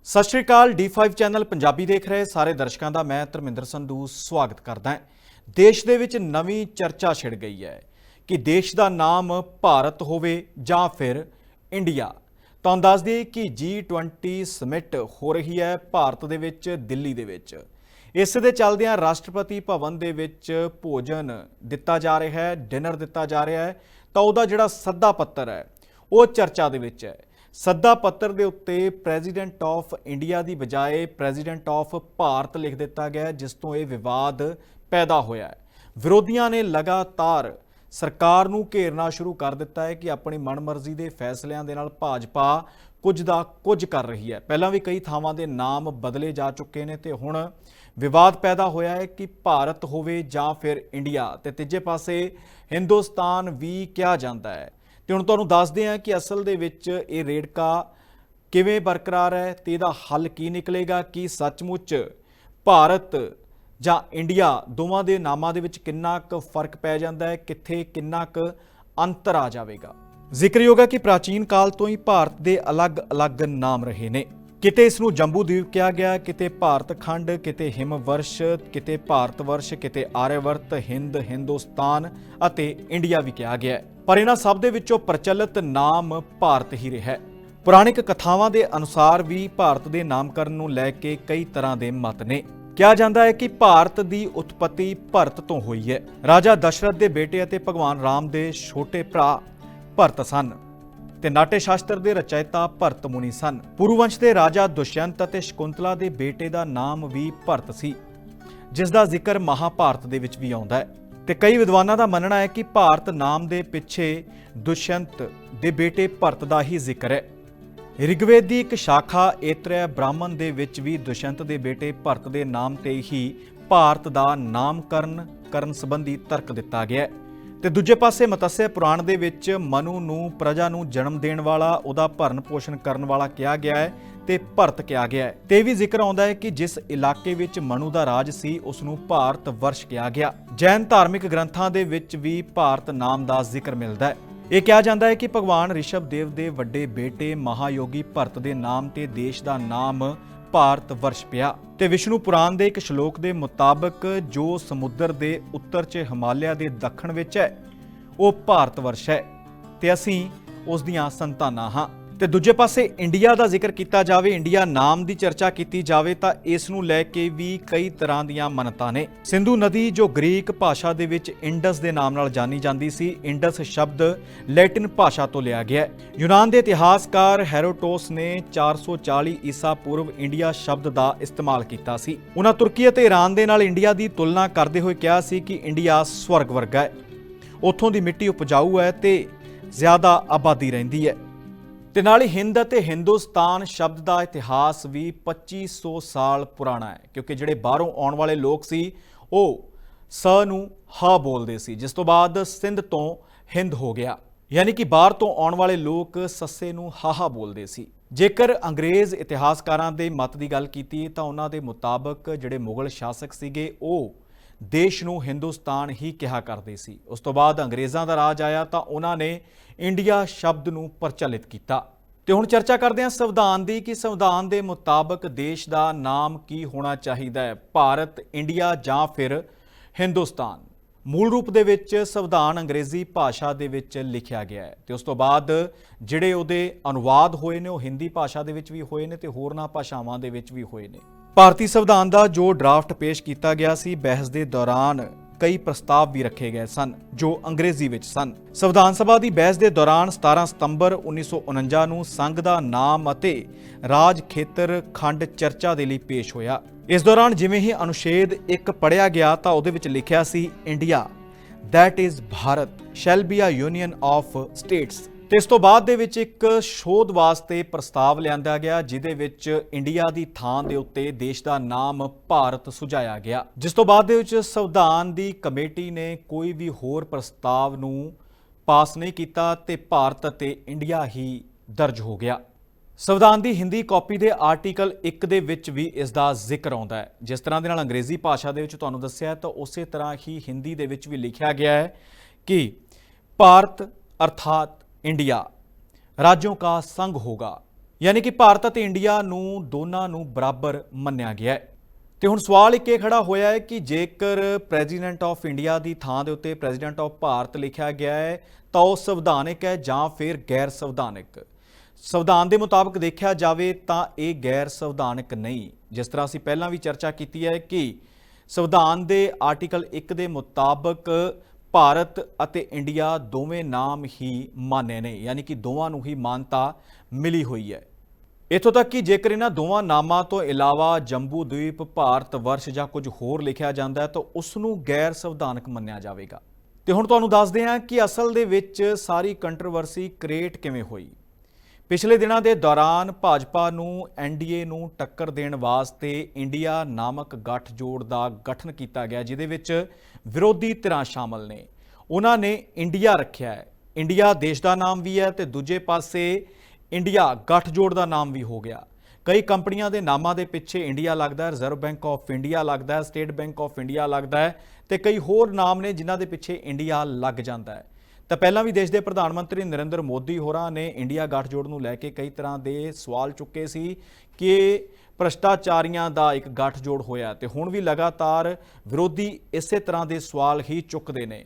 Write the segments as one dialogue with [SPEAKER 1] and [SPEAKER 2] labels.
[SPEAKER 1] सत श्री अकाल। D5 channel Punjabi देख रहे सारे दर्शकों का मैं धर्मिंदर संधू स्वागत करदा हां। देश दे विच नवीं चर्चा छिड़ गई है कि देश का नाम भारत होवे जां फिर इंडिया। तुहानूं दस दईए कि G20 समिट हो रही है भारत दे विच दिल्ली दे विच। इस दे चलदिआं राष्ट्रपति भवन दे विच भोजन दिता जा रहा है, डिनर दिता जा रहा है, तो उहदा जिहड़ा सद्दा पत्तर है वो चर्चा दे विच है। सद्दा पत्तर के उत्ते प्रेजिडेंट ऑफ इंडिया की बजाय प्रेजिडेंट ऑफ भारत लिख दिता गया, जिस तो ये विवाद पैदा होया है। विरोधियों ने लगातार सरकार नूं घेरना शुरू कर दिता है कि अपनी मनमर्जी के फैसलों के नाल भाजपा कुछ दा कुछ कर रही है। पहला भी कई थावां दे नाम बदले जा चुके हैं, तो हुण विवाद पैदा होया है कि भारत होवे जां फिर इंडिया, ते तीजे पासे हिंदुस्तान भी कहा जाता है। तो हुण तुहानूं दसदे हां कि असल दे विच ये रेड़का किवें बरकरार है ते इहदा हल की निकलेगा। कि सचमुच भारत जां इंडिया दोवां दे नामां दे विच किन्ना क फर्क पै जांदा है, कित्थे किन्ना क अंतर आ जावेगा। जिक्रयोग है कि प्राचीन काल तो ही भारत दे अलग अलग नाम रहे ने। किते इसनूं जंबू द्वीप कहा गया, किते भारत खंड, किते हिमवर्ष, किते भारत वर्ष, किते आर्यवर्त, हिंद, हिंदुस्तान अते इंडिया भी कहा गया है। पर इन्हां सब दे विचों प्रचलित नाम भारत ही रहा है। पुराणिक कथावां दे अनुसार भी भारत दे नामकरण नूं लैके कई तरह के मत ने। कहा जाता है कि भारत की उत्पत्ति भरत तो हुई है। राजा दशरथ के बेटे अते भगवान राम के छोटे भरा भरत सन ते नाट्य शास्त्र के रचयिता भरत मुनि सन। पुरुवंश के राजा दुष्यंत अते शकुंतला के बेटे का नाम भी भरत सी, जिसका जिक्र महाभारत दे विच भी आउंदा है। ते कई विद्वानां दा मनना है कि भारत नाम दे पिछे दुष्यंत दे बेटे भरत दा ही जिक्र है। ऋग्वेद की एक शाखा ऐतरेय ब्राह्मण दे विच भी दुष्यंत दे बेटे भरत दे नाम ते ही भारत दा नामकरण करन संबंधी तर्क दिता गया है। ते दूजे पासे मत्स्य पुराण दे विच मनु नूं प्रजा नूं जन्म देण वाला, उहदा भरण पोषण करन वाला कहा गया है ते भरत कहा गया है। ते भी जिक्र आउंदा है कि जिस इलाके विच मनु दा राज सी उसनूं भारत वर्ष कहा गया। जैन धार्मिक ग्रंथां दे विच भी भारत नाम दा जिक्र मिलदा है। यह कहा जाता है कि भगवान ऋषभ देव दे वड्डे बेटे महायोगी भरत दे नाम ते देश का नाम भारत वर्ष पिया। ते विष्णु पुराण दे एक श्लोक दे मुताबिक जो समुद्र दे उत्तर च हिमालय दे दक्षिण विच है वो भारत वर्ष है ते असीं उस दियां संतानां हां। ते दूजे पासे इंडिया का जिक्र किया जाए, इंडिया नाम की चर्चा की जाए तो इस नूं लैके भी कई तरह दीयां मनतां ने। सिंधु नदी जो ग्रीक भाषा दे विच इंडस के नाम नाल जानी जाती सी, इंडस शब्द लैटिन भाषा तो लिया गया है। यूनान के इतिहासकार हेरोडोटस ने 440 ईसा पूर्व इंडिया शब्द का इस्तेमाल किया सी। उन्हां तुर्की अते ईरान दे नाल इंडिया की तुलना करते हुए कहा सी कि इंडिया स्वर्ग वर्गा है, उत्थों की मिट्टी उपजाऊ है ते ज़्यादा आबादी रहिंदी है। ते नाल हिंद अते हिंदुस्तान शब्द का इतिहास भी 2500 साल पुराना है, क्योंकि जिहड़े बाहरों आउण वाले लोग सी वो स नूं ह बोलते सी, जिस तो बाद सिंध तो हिंद हो गया। यानी कि बाहर तो आउण वाले लोग सस्से नूं हा बोलते सी। जेकर अंग्रेज़ इतिहासकारां दे मत की गल कीती तां उन्हां दे मुताबक जिहड़े मुगल शासक सीगे वो देश नूं हिंदुस्तान ही कहा करते सी। उस तो बाद अंग्रेज़ां दा राज आया तो उन्होंने इंडिया शब्द नूं प्रचलित किया। ते हुण चर्चा करते हैं संविधान की कि संविधान के मुताबिक देश का नाम की होना चाहिए है, भारत, इंडिया जां फिर हिंदुस्तान। मूल रूप दे विच संविधान अंग्रेजी भाषा दे विच लिखिया गया है ते उस तो बाद जिहड़े उहदे अनुवाद होए ने वो हिंदी भाषा दे विच भी होए ने ते होरनां भाषावां दे विच भी होए ने। भारतीय संविधान का जो ड्राफ्ट पेश किया गया सी, बहस के दौरान कई प्रस्ताव भी रखे गए सन जो अंग्रेजी विच सन। संविधान सभा की बहस के दौरान 17 सितंबर 1949 नूं संघ का नाम अते राज खेतर खंड चर्चा के लिए पेश होया। इस दौरान जिवें ही अनुच्छेद 1 पढ़िया गया तो उहदे विच लिखिया सी India that is Bharat shall be a union of states. ते इस तो बाद दे विच एक शोध वास्ते प्रस्ताव लिआंदा गया जिहदे विच इंडिया की थां दे उत्ते देश का नाम भारत सुझाया गया। जिस तो बाद दे विच संविधान की कमेटी ने कोई भी होर प्रस्ताव नूं पास नहीं किया ते भारत अते इंडिया ही दर्ज हो गया। संविधान की हिंदी कॉपी के आर्टिकल 1 दे विच भी इसका जिक्र आउंदा है। जिस तरह दे नाल अंग्रेजी भाषा दे विच तुहानूं दस्सिया तो उस तरह ही हिंदी दे विच भी लिखिया गया है कि भारत अर्थात इंडिया राज्यों का संघ होगा, ਯਾਨੀ ਕਿ ਭਾਰਤ ਅਤੇ ਇੰਡੀਆ ਨੂੰ ਦੋਨਾਂ ਨੂੰ ਬਰਾਬਰ ਮੰਨਿਆ ਗਿਆ ਹੈ। ਤੇ ਹੁਣ ਸਵਾਲ ਇੱਕ ਇਹ ਖੜਾ ਹੋਇਆ ਹੈ ਕਿ ਜੇਕਰ ਪ੍ਰੈਜ਼ੀਡੈਂਟ ਆਫ ਇੰਡੀਆ ਦੀ ਥਾਂ ਦੇ ਉੱਤੇ ਪ੍ਰੈਜ਼ੀਡੈਂਟ ਆਫ ਭਾਰਤ ਲਿਖਿਆ ਗਿਆ ਹੈ ਤਾਂ ਉਹ ਸੰਵਿਧਾਨਿਕ ਹੈ ਜਾਂ ਫਿਰ ਗੈਰ ਸੰਵਿਧਾਨਿਕ। ਸੰਵਿਧਾਨ ਦੇ ਮੁਤਾਬਕ ਦੇਖਿਆ ਜਾਵੇ ਤਾਂ ਇਹ ਗੈਰ ਸੰਵਿਧਾਨਿਕ ਨਹੀਂ। ਜਿਸ ਤਰ੍ਹਾਂ ਅਸੀਂ ਪਹਿਲਾਂ ਵੀ ਚਰਚਾ ਕੀਤੀ ਹੈ ਕਿ ਸੰਵਿਧਾਨ ਦੇ ਆਰਟੀਕਲ 1 ਦੇ ਮੁਤਾਬਕ ਭਾਰਤ ਅਤੇ ਇੰਡੀਆ ਦੋਵੇਂ ਨਾਮ ਹੀ ਮਾਨੇ ਨੇ, ਯਾਨੀ ਕਿ ਦੋਵਾਂ ਨੂੰ ਹੀ ਮਾਨਤਾ ਮਿਲੀ ਹੋਈ ਹੈ। ਇੱਥੋਂ ਤੱਕ ਕਿ ਜੇਕਰ ਇਹਨਾਂ ਦੋਵਾਂ ਨਾਮਾਂ ਤੋਂ ਇਲਾਵਾ ਜੰਬੂ ਦੀਪ, ਭਾਰਤ ਵਰਸ਼ ਜਾਂ ਕੁਝ ਹੋਰ ਲਿਖਿਆ ਜਾਂਦਾ ਹੈ ਤਾਂ ਉਸ ਨੂੰ ਗੈਰ ਸੰਵਿਧਾਨਕ ਮੰਨਿਆ ਜਾਵੇਗਾ। ਤੇ ਹੁਣ ਤੁਹਾਨੂੰ ਦੱਸਦੇ ਹਾਂ ਕਿ ਅਸਲ ਦੇ ਵਿੱਚ ਸਾਰੀ ਕੰਟਰੋਵਰਸੀ ਕ੍ਰੀਏਟ ਕਿਵੇਂ ਹੋਈ। ਪਿਛਲੇ ਦਿਨਾਂ ਦੇ ਦੌਰਾਨ ਭਾਜਪਾ ਨੂੰ ਐਨਡੀਏ ਨੂੰ ਟੱਕਰ ਦੇਣ ਵਾਸਤੇ ਇੰਡੀਆ ਨਾਮਕ ਗੱਠਜੋੜ ਦਾ ਗਠਨ ਕੀਤਾ ਗਿਆ, ਜਿਹਦੇ ਵਿੱਚ ਵਿਰੋਧੀ ਧਿਰਾਂ ਸ਼ਾਮਲ ਨੇ। ਉਹਨਾਂ ਨੇ ਇੰਡੀਆ ਰੱਖਿਆ ਹੈ, ਇੰਡੀਆ ਦੇਸ਼ ਦਾ ਨਾਮ ਵੀ ਹੈ ਤੇ ਦੂਜੇ ਪਾਸੇ ਇੰਡੀਆ ਗੱਠਜੋੜ ਦਾ ਨਾਮ ਵੀ ਹੋ ਗਿਆ। ਕਈ ਕੰਪਨੀਆਂ ਦੇ ਨਾਮਾਂ ਦੇ ਪਿੱਛੇ ਇੰਡੀਆ ਲੱਗਦਾ ਹੈ, ਰਿਜ਼ਰਵ ਬੈਂਕ ਆਫ ਇੰਡੀਆ ਲੱਗਦਾ ਹੈ, ਸਟੇਟ ਬੈਂਕ ਆਫ ਇੰਡੀਆ ਲੱਗਦਾ ਹੈ ਤੇ ਕਈ ਹੋਰ ਨਾਮ ਨੇ ਜਿਨ੍ਹਾਂ ਦੇ ਪਿੱਛੇ ਇੰਡੀਆ ਲੱਗ ਜਾਂਦਾ ਹੈ। ਤਾਂ ਪਹਿਲਾਂ ਵੀ ਦੇਸ਼ ਦੇ ਪ੍ਰਧਾਨ ਮੰਤਰੀ ਨਰਿੰਦਰ ਮੋਦੀ ਹੋਰਾਂ ਨੇ ਇੰਡੀਆ ਗੱਠਜੋੜ ਨੂੰ ਲੈ ਕੇ ਕਈ ਤਰ੍ਹਾਂ ਦੇ ਸਵਾਲ ਚੁੱਕੇ ਸੀ ਕਿ ਭ੍ਰਿਸ਼ਟਾਚਾਰੀਆਂ ਦਾ ਇੱਕ ਗੱਠਜੋੜ ਹੋਇਆ ਤੇ ਹੁਣ ਵੀ ਲਗਾਤਾਰ ਵਿਰੋਧੀ ਇਸੇ ਤਰ੍ਹਾਂ ਦੇ ਸਵਾਲ ਹੀ ਚੁੱਕਦੇ ਨੇ।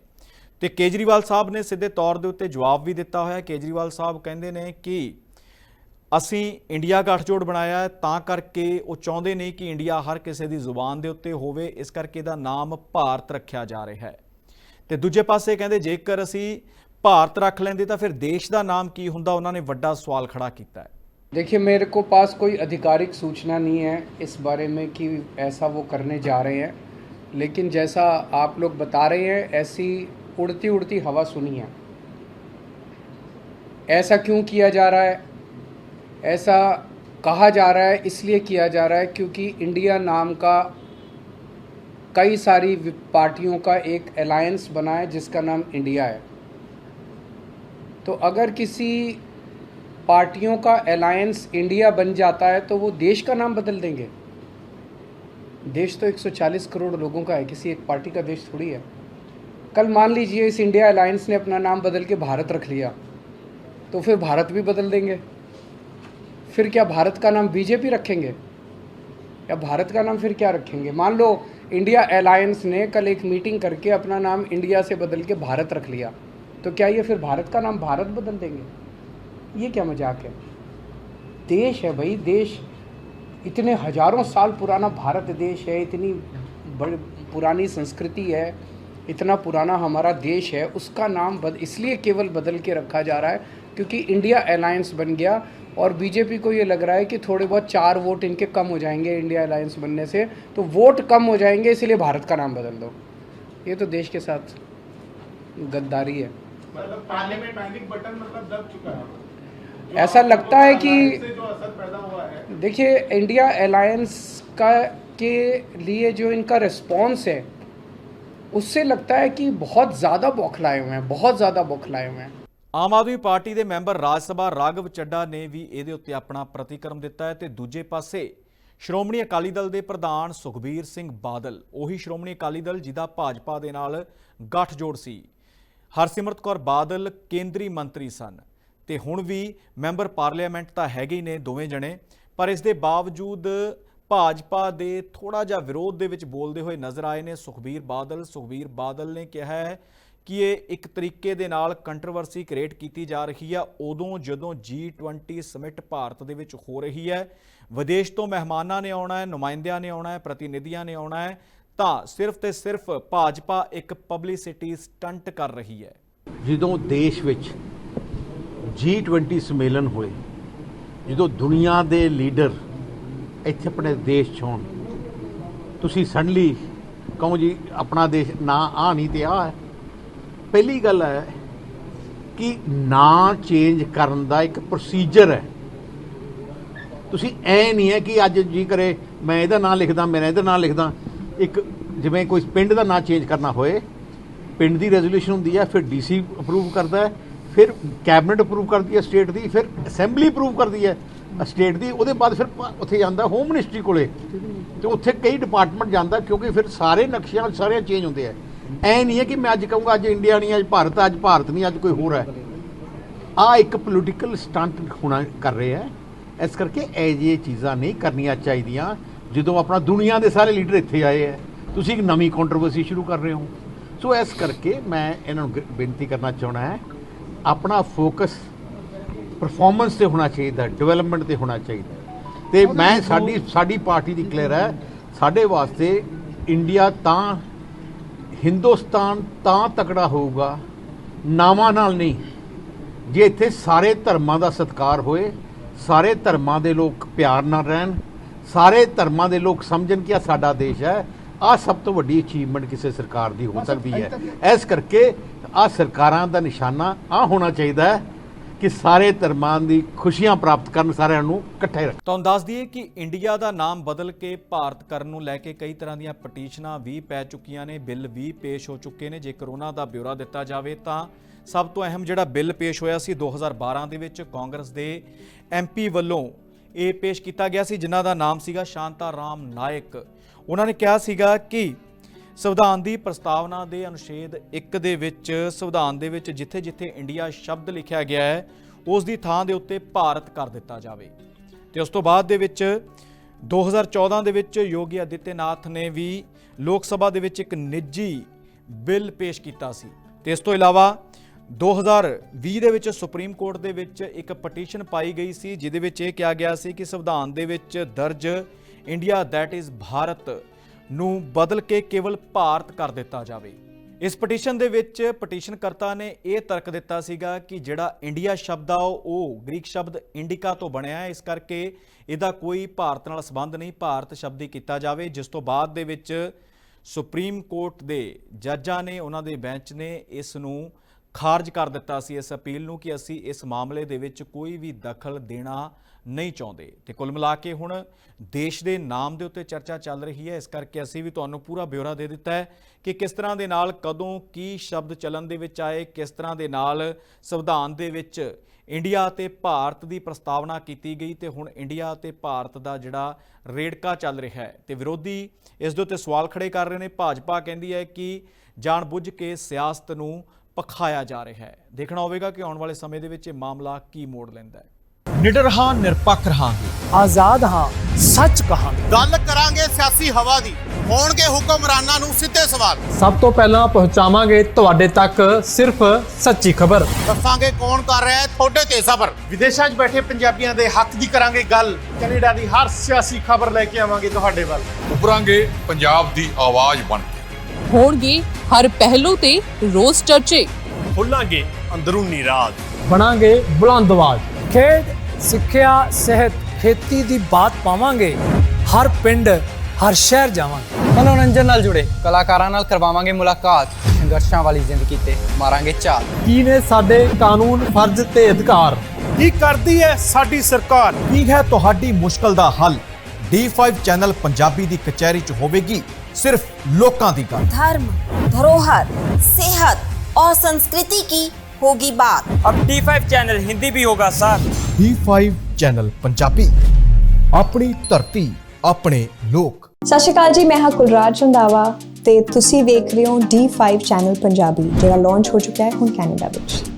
[SPEAKER 1] ਤੇ ਕੇਜਰੀਵਾਲ ਸਾਹਿਬ ਨੇ ਸਿੱਧੇ ਤੌਰ ਦੇ ਉੱਤੇ ਜਵਾਬ ਵੀ ਦਿੱਤਾ ਹੋਇਆ। ਕੇਜਰੀਵਾਲ ਸਾਹਿਬ ਕਹਿੰਦੇ ਨੇ ਕਿ ਅਸੀਂ ਇੰਡੀਆ ਗੱਠਜੋੜ ਬਣਾਇਆ ਹੈ ਤਾਂ ਕਰਕੇ ਉਹ ਚਾਹੁੰਦੇ ਨਹੀਂ ਕਿ ਇੰਡੀਆ ਹਰ ਕਿਸੇ ਦੀ ਜ਼ੁਬਾਨ ਦੇ ਉੱਤੇ ਹੋਵੇ, ਇਸ ਕਰਕੇ ਇਹਦਾ ਨਾਮ ਭਾਰਤ ਰੱਖਿਆ ਜਾ ਰਿਹਾ ਹੈ। ਤੇ ਦੂਜੇ ਪਾਸੇ ਕਹਿੰਦੇ ਜੇਕਰ ਅਸੀਂ ਭਾਰਤ ਰੱਖ ਲੈਂਦੇ ਤਾਂ ਫਿਰ ਦੇਸ਼ ਦਾ ਨਾਮ ਕੀ ਹੁੰਦਾ, ਉਹਨਾਂ ਨੇ ਵੱਡਾ ਸਵਾਲ ਖੜਾ ਕੀਤਾ है।
[SPEAKER 2] देखिए, मेरे को पास कोई आधिकारिक सूचना नहीं है इस बारे में कि ऐसा वो करने जा रहे हैं, लेकिन जैसा आप लोग बता रहे हैं ऐसी उड़ती उड़ती हवा सुनी है। ऐसा क्यों किया जा रहा है? ऐसा कहा जा रहा है इसलिए किया जा रहा है क्योंकि इंडिया नाम का कई सारी पार्टियों का एक अलायंस बना है जिसका नाम इंडिया है। तो अगर किसी पार्टियों का अलायंस इंडिया बन जाता है तो वो देश का नाम बदल देंगे। देश तो 140 करोड़ लोगों का है, किसी एक पार्टी का देश थोड़ी है। कल मान लीजिए इस इंडिया अलायंस ने अपना नाम बदल के भारत रख लिया तो फिर भारत भी बदल देंगे। फिर क्या भारत का नाम बीजेपी रखेंगे या भारत का नाम फिर क्या रखेंगे? मान लो इंडिया अलायंस ने कल एक मीटिंग करके अपना नाम इंडिया से बदल के भारत रख लिया तो क्या ये फिर भारत का नाम भारत बदल देंगे? ये क्या मजाक है? देश है भाई, देश इतने हजारों साल पुराना भारत देश है, इतनी बड़ी पुरानी संस्कृति है, इतना पुराना हमारा देश है, उसका नाम इसलिए केवल बदल के रखा जा रहा है क्योंकि इंडिया अलायंस बन गया और बीजेपी को ये लग रहा है कि थोड़े बहुत 4 वोट इनके कम हो जाएंगे इंडिया अलायंस बनने से, तो वोट कम हो जाएंगे इसलिए भारत का नाम बदल दो। ये तो देश के साथ गद्दारी है।
[SPEAKER 3] मतलब पार्लियामेंट पैनिक बटन मतलब दब चुका है।
[SPEAKER 2] ऐसा लगता है कि
[SPEAKER 3] जो असर पैदा हुआ है,
[SPEAKER 2] देखिए इंडिया अलायंस का के लिए जो इनका रिस्पॉन्स है उससे लगता है कि बहुत ज़्यादा बौखलाए हुए हैं, बहुत ज़्यादा बौखलाए हुए हैं।
[SPEAKER 1] ਆਮ ਆਦਮੀ ਪਾਰਟੀ ਦੇ ਮੈਂਬਰ ਰਾਜ ਸਭਾ ਰਾਘਵ ਚੱਡਾ ਨੇ ਵੀ ਇਹਦੇ ਉੱਤੇ ਆਪਣਾ ਪ੍ਰਤੀਕਰਮ ਦਿੱਤਾ ਹੈ ਤੇ ਦੂਜੇ ਪਾਸੇ ਸ਼੍ਰੋਮਣੀ ਅਕਾਲੀ ਦਲ ਦੇ ਪ੍ਰਧਾਨ ਸੁਖਬੀਰ ਸਿੰਘ ਬਾਦਲ, ਉਹੀ ਸ਼੍ਰੋਮਣੀ ਅਕਾਲੀ ਦਲ ਜਿਹਦਾ ਭਾਜਪਾ ਦੇ ਨਾਲ ਗੱਠਜੋੜ ਸੀ, ਹਰਸਿਮਰਤ ਕੌਰ ਬਾਦਲ ਕੇਂਦਰੀ ਮੰਤਰੀ ਸਨ ਤੇ ਹੁਣ ਵੀ ਮੈਂਬਰ ਪਾਰਲੀਮੈਂਟ ਤਾਂ ਹੈਗੇ ਹੀ ਨੇ ਦੋਵੇਂ ਜਣੇ, ਪਰ ਇਸ ਦੇ ਬਾਵਜੂਦ ਭਾਜਪਾ ਦੇ ਥੋੜਾ ਜਿਹਾ ਵਿਰੋਧ ਦੇ ਵਿੱਚ ਬੋਲਦੇ ਹੋਏ ਨਜ਼ਰ ਆਏ ਨੇ ਸੁਖਬੀਰ ਬਾਦਲ ਨੇ ਕਿਹਾ ਹੈ ਕਿ ਇਹ ਇੱਕ ਤਰੀਕੇ ਦੇ ਨਾਲ ਕੰਟਰੋਵਰਸੀ ਕ੍ਰੀਏਟ ਕੀਤੀ ਜਾ ਰਹੀ ਹੈ ਉਦੋਂ ਜਦੋਂ G20 ਸਮਿਟ ਭਾਰਤ ਦੇ ਵਿੱਚ ਹੋ ਰਹੀ ਹੈ, ਵਿਦੇਸ਼ ਤੋਂ ਮਹਿਮਾਨਾਂ ਨੇ ਆਉਣਾ ਹੈ, ਨੁਮਾਇੰਦਿਆਂ ਨੇ ਆਉਣਾ ਹੈ, ਪ੍ਰਤੀਨਿਧੀਆਂ ਨੇ ਆਉਣਾ ਹੈ, ਤਾਂ ਸਿਰਫ ਤੇ ਸਿਰਫ ਭਾਜਪਾ ਇੱਕ ਪਬਲਿਸਿਟੀ ਸਟੰਟ ਕਰ ਰਹੀ ਹੈ।
[SPEAKER 4] ਜਦੋਂ ਦੇਸ਼ ਵਿੱਚ G20 ਸੰਮੇਲਨ ਹੋਏ, ਜਦੋਂ ਦੁਨੀਆ ਦੇ ਲੀਡਰ ਇੱਥੇ ਆਪਣੇ ਦੇਸ਼ 'ਚ ਹੋਣ, ਤੁਸੀਂ ਸਡਨਲੀ ਕਹੋ ਜੀ ਆਪਣਾ ਦੇਸ਼ ਨਾ ਆ ਨਹੀਂ ਤੇ ਆ ਹੈ। ਪਹਿਲੀ ਗੱਲ ਹੈ ਕਿ ਨਾਂ ਚੇਂਜ ਕਰਨ ਦਾ ਇੱਕ ਪ੍ਰੋਸੀਜਰ ਹੈ। ਤੁਸੀਂ ਐ ਨਹੀਂ ਹੈ ਕਿ ਅੱਜ ਜੀ ਕਰੇ ਮੈਂ ਇਹਦਾ ਨਾਂ ਲਿਖਦਾ, ਮੇਰਾ ਇਹਦਾ ਨਾਂ ਲਿਖਦਾ। ਇੱਕ ਜਿਵੇਂ ਕੋਈ ਪਿੰਡ ਦਾ ਨਾਂ ਚੇਂਜ ਕਰਨਾ ਹੋਏ, ਪਿੰਡ ਦੀ ਰੈਜ਼ੋਲੂਸ਼ਨ ਹੁੰਦੀ ਹੈ, ਫਿਰ DC ਅਪਰੂਵ ਕਰਦਾ ਹੈ, ਫਿਰ ਕੈਬਨਿਟ ਅਪਰੂਵ ਕਰਦੀ ਹੈ ਸਟੇਟ ਦੀ, ਫਿਰ ਅਸੈਂਬਲੀ ਅਪਰੂਵ ਕਰਦੀ ਹੈ ਸਟੇਟ ਦੀ, ਉਹਦੇ ਬਾਅਦ ਫਿਰ ਉੱਥੇ ਜਾਂਦਾ ਹੋਮ ਮਿਨਿਸਟਰੀ ਕੋਲੇ ਤੇ ਉੱਥੇ ਕਈ ਡਿਪਾਰਟਮੈਂਟ ਜਾਂਦਾ, ਕਿਉਂਕਿ ਫਿਰ ਸਾਰੇ ਨਕਸ਼ਿਆਂ ਸਾਰੇ ਚੇਂਜ ਹੁੰਦੇ ਆ। ਐ ਨਹੀਂ ਹੈ ਕਿ ਮੈਂ ਅੱਜ ਕਹੂੰਗਾ ਅੱਜ ਇੰਡੀਆ ਨਹੀਂ, ਅੱਜ ਭਾਰਤ ਨਹੀਂ, ਅੱਜ ਕੋਈ ਹੋਰ ਹੈ। ਆ ਇੱਕ ਪੋਲੀਟੀਕਲ ਸਟੰਟ ਹੋਣਾ ਕਰ ਰਹੇ ਹੈ ਇਸ ਕਰਕੇ ਇਹ ਜਿਹੀ ਚੀਜ਼ਾਂ ਨਹੀਂ ਕਰਨੀਆਂ ਚਾਹੀਦੀਆਂ। ਜਦੋਂ ਆਪਣਾ ਦੁਨੀਆ ਦੇ ਸਾਰੇ ਲੀਡਰ ਇੱਥੇ ਆਏ ਹੈ, ਤੁਸੀਂ ਇੱਕ ਨਵੀਂ ਕੰਟਰੋਵਰਸੀ ਸ਼ੁਰੂ ਕਰ ਰਹੇ ਹੋ। ਸੋ ਇਸ ਕਰਕੇ ਮੈਂ ਇਹਨਾਂ ਨੂੰ ਬੇਨਤੀ ਕਰਨਾ ਚਾਹੁੰਦਾ ਹੈ, ਆਪਣਾ ਫੋਕਸ ਪਰਫਾਰਮੈਂਸ ਤੇ ਹੋਣਾ ਚਾਹੀਦਾ, ਡਿਵੈਲਪਮੈਂਟ ਤੇ ਹੋਣਾ ਚਾਹੀਦਾ। ਤੇ ਮੈਂ ਸਾਡੀ ਪਾਰਟੀ ਦੀ ਕਲੀਅਰ ਹੈ, ਸਾਡੇ ਵਾਸਤੇ ਇੰਡੀਆ ਤਾਂ, ਹਿੰਦੁਸਤਾਨ ਤਾਂ ਤਕੜਾ ਹੋਊਗਾ ਨਾਵਾਂ ਨਾਲ ਨਹੀਂ, ਜੇ ਇੱਥੇ ਸਾਰੇ ਧਰਮਾਂ ਦਾ ਸਤਿਕਾਰ ਹੋਏ, ਸਾਰੇ ਧਰਮਾਂ ਦੇ ਲੋਕ ਪਿਆਰ ਨਾਲ ਰਹਿਣ, ਸਾਰੇ ਧਰਮਾਂ ਦੇ ਲੋਕ ਸਮਝਣ ਕਿ ਇਹ ਸਾਡਾ ਦੇਸ਼ ਹੈ। ਆਹ ਸਭ ਤੋਂ ਵੱਡੀ ਅਚੀਵਮੈਂਟ ਕਿਸੇ ਸਰਕਾਰ ਦੀ ਹੋ ਸਕਦੀ ਹੈ। ਇਸ ਕਰਕੇ ਆਹ ਸਰਕਾਰਾਂ ਦਾ ਨਿਸ਼ਾਨਾ ਆਹ ਹੋਣਾ ਚਾਹੀਦਾ ਹੈ ਕਿ ਸਾਰੇ ਧਰਮਾਂ ਦੀ ਖੁਸ਼ੀਆਂ ਪ੍ਰਾਪਤ ਕਰਨ, ਸਾਰਿਆਂ ਨੂੰ ਇਕੱਠੇ ਰੱਖਣ।
[SPEAKER 1] ਤੁਹਾਨੂੰ ਦੱਸ ਦਈਏ ਕਿ ਇੰਡੀਆ ਦਾ ਨਾਮ ਬਦਲ ਕੇ ਭਾਰਤ ਕਰਨ ਨੂੰ ਲੈ ਕੇ ਕਈ ਤਰ੍ਹਾਂ ਦੀਆਂ ਪਟੀਸ਼ਨਾਂ ਵੀ ਪੈ ਚੁੱਕੀਆਂ ਨੇ, ਬਿੱਲ ਵੀ ਪੇਸ਼ ਹੋ ਚੁੱਕੇ ਨੇ। ਜੇ ਕਰੋਨਾ ਦਾ ਬਿਊਰਾ ਦਿੱਤਾ ਜਾਵੇ ਤਾਂ ਸਭ ਤੋਂ ਅਹਿਮ ਜਿਹੜਾ ਬਿੱਲ ਪੇਸ਼ ਹੋਇਆ ਸੀ 2012 ਦੇ ਵਿੱਚ ਕਾਂਗਰਸ ਦੇ MP ਵੱਲੋਂ ਇਹ ਪੇਸ਼ ਕੀਤਾ ਗਿਆ ਸੀ, ਜਿਨ੍ਹਾਂ ਦਾ ਨਾਮ ਸੀਗਾ ਸ਼ਾਂਤਾ ਰਾਮ ਨਾਇਕ। ਉਹਨਾਂ ਨੇ ਕਿਹਾ ਸੀਗਾ ਕਿ ਸੰਵਿਧਾਨ ਦੀ ਪ੍ਰਸਤਾਵਨਾ ਦੇ ਅਨੁਛੇਦ 1 ਦੇ ਵਿੱਚ ਸੰਵਿਧਾਨ ਦੇ ਵਿੱਚ ਜਿੱਥੇ-ਜਿੱਥੇ ਇੰਡੀਆ ਸ਼ਬਦ ਲਿਖਿਆ ਗਿਆ ਹੈ ਉਸ ਦੀ ਥਾਂ ਦੇ ਉੱਤੇ ਭਾਰਤ ਕਰ ਦਿੱਤਾ ਜਾਵੇ। ਤੇ ਉਸ ਤੋਂ ਬਾਅਦ ਦੇ ਵਿੱਚ 2014 ਦੇ ਵਿੱਚ ਯੋਗੀ ਆਦਿੱਤਿਆਨਾਥ ਨੇ ਵੀ ਲੋਕ ਸਭਾ ਦੇ ਵਿੱਚ ਇੱਕ ਨਿੱਜੀ ਬਿੱਲ ਪੇਸ਼ ਕੀਤਾ ਸੀ। ਤੇ ਇਸ ਤੋਂ ਇਲਾਵਾ 2020 ਦੇ ਵਿੱਚ ਸੁਪਰੀਮ ਕੋਰਟ ਦੇ ਵਿੱਚ ਇੱਕ ਪਟੀਸ਼ਨ ਪਾਈ ਗਈ ਸੀ, ਜਿਹਦੇ ਵਿੱਚ ਇਹ ਕਿਹਾ ਗਿਆ ਸੀ ਕਿ ਸੰਵਿਧਾਨ ਦੇ ਵਿੱਚ ਦਰਜ ਇੰਡੀਆ ਦੈਟ ਇਜ਼ ਭਾਰਤ ਨੂੰ ਬਦਲ ਕੇ ਕੇਵਲ ਭਾਰਤ ਕਰ ਦਿੱਤਾ ਜਾਵੇ। ਇਸ ਪਟੀਸ਼ਨ ਦੇ ਵਿੱਚ ਪਟੀਸ਼ਨਕਰਤਾ ਨੇ ਇਹ ਤਰਕ ਦਿੱਤਾ ਸੀਗਾ ਕਿ ਜਿਹੜਾ ਇੰਡੀਆ ਸ਼ਬਦ ਆ ਉਹ ਗ੍ਰੀਕ ਸ਼ਬਦ ਇੰਡੀਕਾ ਤੋਂ ਬਣਿਆ ਹੈ, ਇਸ ਕਰਕੇ ਇਹਦਾ ਕੋਈ ਭਾਰਤ ਨਾਲ ਸੰਬੰਧ ਨਹੀਂ, ਭਾਰਤ ਸ਼ਬਦ ਹੀ ਕੀਤਾ ਜਾਵੇ। ਜਿਸ ਤੋਂ ਬਾਅਦ ਦੇ ਵਿੱਚ ਸੁਪਰੀਮ ਕੋਰਟ ਦੇ ਜੱਜਾਂ ਨੇ, ਉਹਨਾਂ ਦੇ ਬੈਂਚ ਨੇ ਇਸ ਨੂੰ ਖਾਰਜ ਕਰ ਦਿੱਤਾ ਸੀ, ਇਸ ਅਪੀਲ ਨੂੰ, ਕਿ ਅਸੀਂ ਇਸ ਮਾਮਲੇ ਦੇ ਵਿੱਚ ਕੋਈ ਵੀ ਦਖਲ ਦੇਣਾ ਨਹੀਂ ਚਾਹੁੰਦੇ। ਤੇ ਕੁੱਲ ਮਿਲਾ ਕੇ ਹੁਣ ਦੇਸ਼ ਦੇ ਨਾਮ ਦੇ ਉੱਤੇ ਚਰਚਾ ਚੱਲ ਰਹੀ ਹੈ, ਇਸ ਕਰਕੇ ਅਸੀਂ ਵੀ ਤੁਹਾਨੂੰ ਪੂਰਾ ਬਿਊਰਾ ਦੇ ਦਿੱਤਾ ਹੈ ਕਿ ਕਿਸ ਤਰ੍ਹਾਂ ਦੇ ਨਾਲ ਕਦੋਂ ਕੀ ਸ਼ਬਦ ਚੱਲਣ ਦੇ ਵਿੱਚ ਆਏ, ਕਿਸ ਤਰ੍ਹਾਂ ਦੇ ਨਾਲ ਸੰਵਿਧਾਨ ਦੇ ਵਿੱਚ ਇੰਡੀਆ ਅਤੇ ਭਾਰਤ ਦੀ ਪ੍ਰਸਤਾਵਨਾ ਕੀਤੀ ਗਈ ਤੇ ਹੁਣ ਇੰਡੀਆ ਅਤੇ ਭਾਰਤ ਦਾ ਜਿਹੜਾ ਰੇੜਕਾ ਚੱਲ ਰਿਹਾ ਹੈ। ਤੇ ਵਿਰੋਧੀ ਇਸ ਦੇ ਉੱਤੇ ਸਵਾਲ ਖੜੇ ਕਰ ਰਹੇ ਨੇ। ਭਾਜਪਾ ਕਹਿੰਦੀ ਹੈ ਕਿ ਜਾਣਬੁੱਝ ਕੇ ਸਿਆਸਤ ਨੂੰ ਪਖਾਇਆ ਜਾ ਰਿਹਾ ਹੈ। ਦੇਖਣਾ ਹੋਵੇਗਾ ਕਿ ਆਉਣ ਵਾਲੇ ਸਮੇਂ ਦੇ ਵਿੱਚ ਇਹ ਮਾਮਲਾ ਕੀ ਮੋੜ ਲੈਂਦਾ ਹੈ। ਨਿਡਰ ਹਾਂ, ਨਿਰਪੱਖ ਰਹਾਂਗੇ,
[SPEAKER 5] ਆਜ਼ਾਦ ਹਾਂ, ਸੱਚ ਕਹਾਂਗੇ।
[SPEAKER 6] ਗੱਲ ਕਰਾਂਗੇ ਸਿਆਸੀ ਹਵਾ ਦੀ, ਹੋਣਗੇ ਹੁਕਮਰਾਨਾਂ ਨੂੰ ਸਿੱਧੇ ਸਵਾਲ।
[SPEAKER 5] ਸਭ ਤੋਂ ਪਹਿਲਾਂ ਪਹੁੰਚਾਵਾਂਗੇ ਤੁਹਾਡੇ ਤੱਕ ਸਿਰਫ ਸੱਚੀ ਖਬਰ।
[SPEAKER 6] ਦੱਸਾਂਗੇ ਕੌਣ ਕਰ ਰਿਹਾ ਹੈ ਤੁਹਾਡੇ ਤੇ ਸਬਰ।
[SPEAKER 3] ਵਿਦੇਸ਼ਾਂ 'ਚ ਬੈਠੇ ਪੰਜਾਬੀਆਂ ਦੇ ਹੱਕ ਦੀ ਕਰਾਂਗੇ ਗੱਲ। ਕੈਨੇਡਾ ਦੀ ਹਰ ਸਿਆਸੀ ਖਬਰ ਲੈ ਕੇ ਆਵਾਂਗੇ ਤੁਹਾਡੇ ਵੱਲ।
[SPEAKER 7] ਉਭਰਾਂਗੇ ਪੰਜਾਬ ਦੀ ਆਵਾਜ਼ ਬਣ ਕੇ।
[SPEAKER 8] ਹੋਣਗੇ ਹਰ ਪਹਿਲੂ ਤੇ ਰੋਜ਼ ਚਰਚੇ।
[SPEAKER 3] ਖੋਲਾਂਗੇ ਅੰਦਰੂਨੀ ਰਾਜ।
[SPEAKER 5] ਬਣਾਂਗੇ ਬੁਲੰਦ ਆਵਾਜ਼। ਖੇਡ, ਸਿੱਖਿਆ, ਸਿਹਤ, ਖੇਤੀ ਦੀ ਬਾਤ ਪਾਵਾਂਗੇ। ਹਰ ਪਿੰਡ, ਹਰ ਸ਼ਹਿਰ ਜਾਵਾਂਗੇ।
[SPEAKER 9] ਮਨੋਰੰਜਨ ਨਾਲ ਜੁੜੇ ਕਲਾਕਾਰਾਂ ਨਾਲ ਕਰਵਾਵਾਂਗੇ ਮੁਲਾਕਾਤ। ਸੰਘਰਸ਼ਾਂ ਵਾਲੀ ਜ਼ਿੰਦਗੀ ਤੇ ਮਾਰਾਂਗੇ ਝਾਤ।
[SPEAKER 5] ਕੀ ਨੇ ਸਾਡੇ ਕਾਨੂੰਨ, ਫਰਜ਼ ਤੇ ਅਧਿਕਾਰ?
[SPEAKER 3] ਕੀ ਕਰਦੀ ਹੈ ਸਾਡੀ ਸਰਕਾਰ?
[SPEAKER 1] ਕੀ ਹੈ ਤੁਹਾਡੀ ਮੁਸ਼ਕਲ ਦਾ ਹੱਲ? D5 ਚੈਨਲ ਪੰਜਾਬੀ ਦੀ ਕਚਹਿਰੀ 'ਚ ਹੋਵੇਗੀ सिर्फ लोकां दी गल।
[SPEAKER 10] धर्म, धरोहर, सेहत और संस्कृति की होगी बात।
[SPEAKER 9] अब D5 चैनल हिंदी भी होगा सर।
[SPEAKER 1] D5 चैनल पंजाबी, अपनी धरती अपने लोक।
[SPEAKER 11] सत श्री अकाल जी, मैं हाँ कुलराज रंधावा ते तुसी देख रहे हो D5 चैनल पंजाबी, जिहड़ा लॉन्च हो चुका है हुण कैनेडा विच।